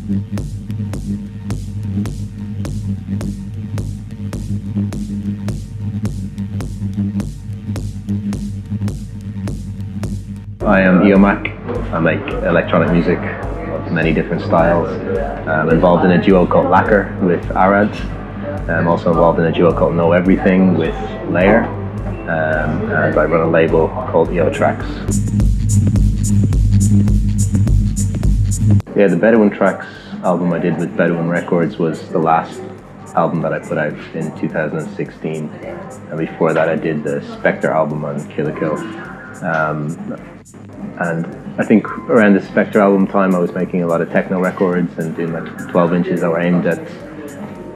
I am Eomac. I make electronic music of many different styles. I'm involved in a duo called Lacquer with Arad. I'm also involved in a duo called Know Everything with Layer. And I run a label called Tracks. Yeah, the Bedouin Tracks album I did with Bedouin Records was the last album that I put out in 2016. And before that I did the Spectre album on Kill la Kill. And I think around the Spectre album time I was making a lot of techno records and doing like 12 inches that were aimed at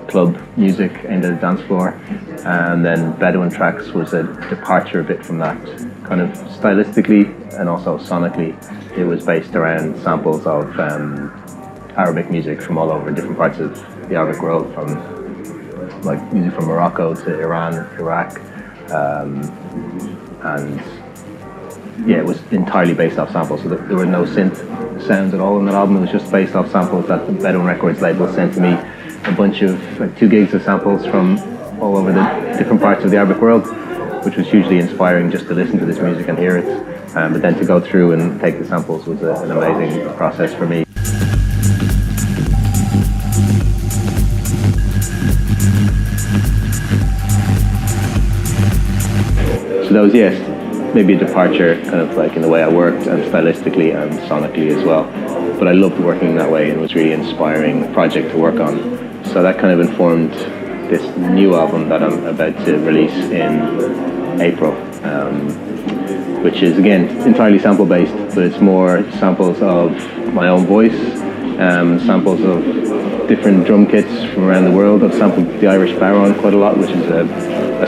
club music, aimed at the dance floor. And then Bedouin Tracks was a departure a bit from that. Kind of stylistically and also sonically, it was based around samples of Arabic music from all over different parts of the Arabic world, from like music from Morocco to Iran, Iraq, and yeah, it was entirely based off samples, so there were no synth sounds at all in that album. It was just based off samples that the Bedouin Records label sent to me, a bunch of, like 2 gigs of samples from all over the different parts of the Arabic world, which was hugely inspiring just to listen to this music and hear it. But then to go through and take the samples was an amazing process for me. So that was, yes, maybe a departure kind of like in the way I worked and stylistically and sonically as well. But I loved working that way and it was really an inspiring project to work on. So that kind of informed this new album that I'm about to release in April, which is again entirely sample based, but it's more samples of my own voice, samples of different drum kits from around the world. I've sampled the Irish Baron quite a lot, which is a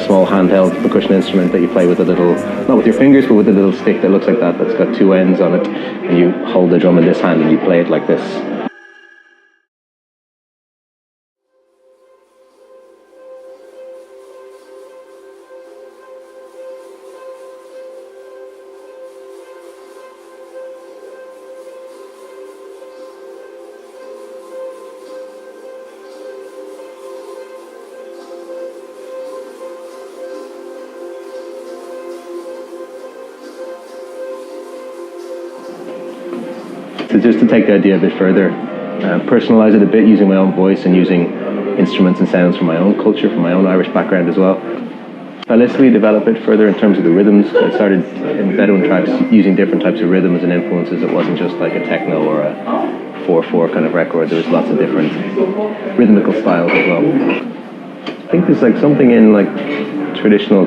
small handheld percussion instrument that you play with a little, not with your fingers, but with a little stick that looks like that's got 2 ends on it, and you hold the drum in this hand and you play it like this. So just to take the idea a bit further, personalize it a bit using my own voice and using instruments and sounds from my own culture, from my own Irish background as well. Stylistically develop it further in terms of the rhythms. I started in Bedouin Tracks using different types of rhythms and influences. It wasn't just like a techno or a 4/4 kind of record. There was lots of different rhythmical styles as well. I think there's like something in like traditional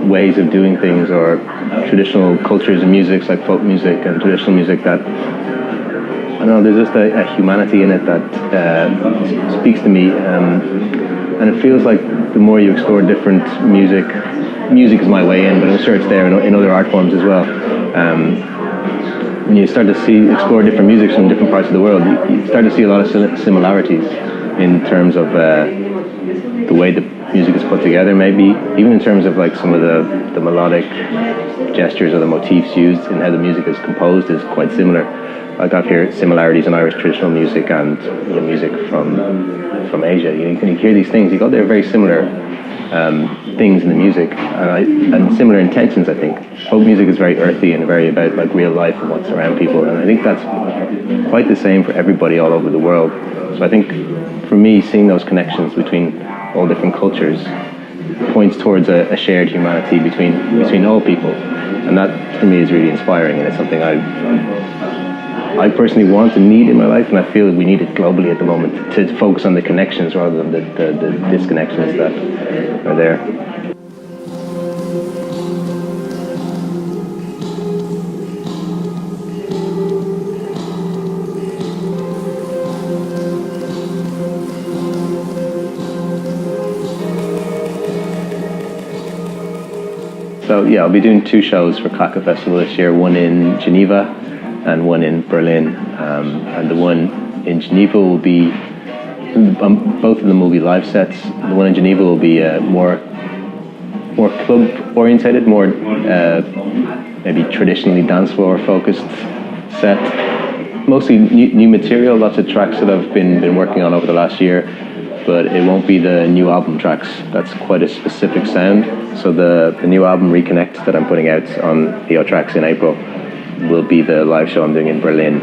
ways of doing things or traditional cultures and musics like folk music and traditional music that, I don't know, there's just a humanity in it that speaks to me, and it feels like the more you explore different music is my way in, but I'm sure it's there in other art forms as well. When you start to explore different musics from different parts of the world, you start to see a lot of similarities in terms of the way the music is put together, maybe even in terms of like some of the melodic gestures or the motifs used in how the music is composed is quite similar. Like I've heard similarities in Irish traditional music and music from Asia. You can hear these things. They're very similar things in the music and similar intentions. I think folk music is very earthy and very about like real life and what's around people, and I think that's quite the same for everybody all over the world. So I think for me, seeing those connections between all different cultures points towards a shared humanity between all people, and that for me is really inspiring, and it's something I personally want and need in my life, and I feel we need it globally at the moment to focus on the connections rather than the disconnections that are there. So yeah, I'll be doing 2 shows for Krake Festival this year, one in Geneva and one in Berlin. And the one in Geneva will be, both of them will be live sets. The one in Geneva will be more club orientated, more maybe traditionally dance floor focused set. mostly new material, lots of tracks that I've been working on over the last year, but it won't be the new album tracks. That's quite a specific sound. So the new album Reconnect that I'm putting out on EO Tracks in April will be the live show I'm doing in Berlin,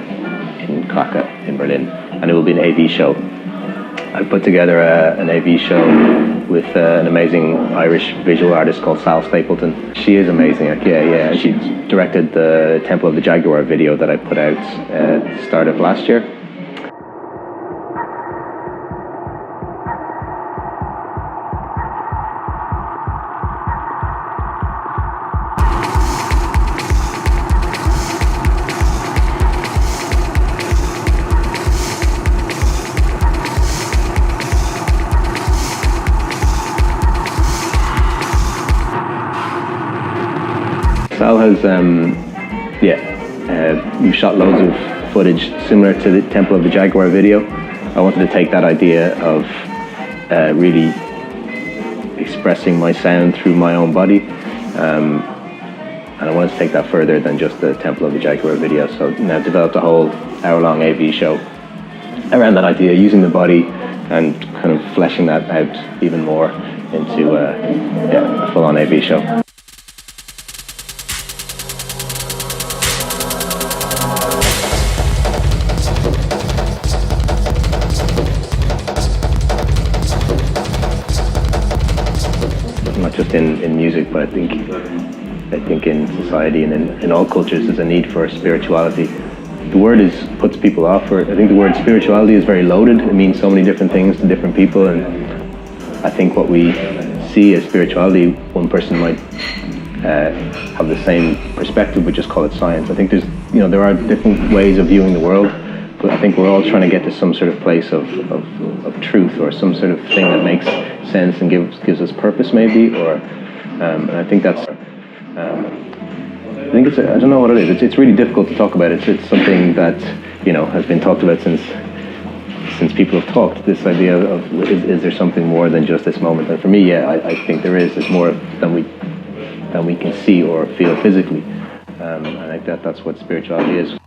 in Krake in Berlin, and it will be an AV show. I put together an AV show with an amazing Irish visual artist called Sal Stapleton. She is amazing, AiKia, yeah. She directed the Temple of the Jaguar video that I put out at the start of last year. Sal has, we've shot loads of footage similar to the Temple of the Jaguar video. I wanted to take that idea of really expressing my sound through my own body, and I wanted to take that further than just the Temple of the Jaguar video. So now I've developed a whole hour-long AV show around that idea, using the body and kind of fleshing that out even more into a full-on AV show. Not just in music, but I think in society and in all cultures there's a need for spirituality. The word puts people off, or I think the word spirituality is very loaded. It means so many different things to different people, and I think what we see as spirituality, one person might have the same perspective but just call it science. I think there are different ways of viewing the world, but I think we're all trying to get to some sort of place of truth, or some sort of thing that makes sense and gives us purpose, maybe, or and I think that's I think it's I don't know what it is. It's really difficult to talk about. It's something that has been talked about since people have talked. This idea of is there something more than just this moment? And for me, I think there is. There's more than we can see or feel physically, and I think that's what spirituality is.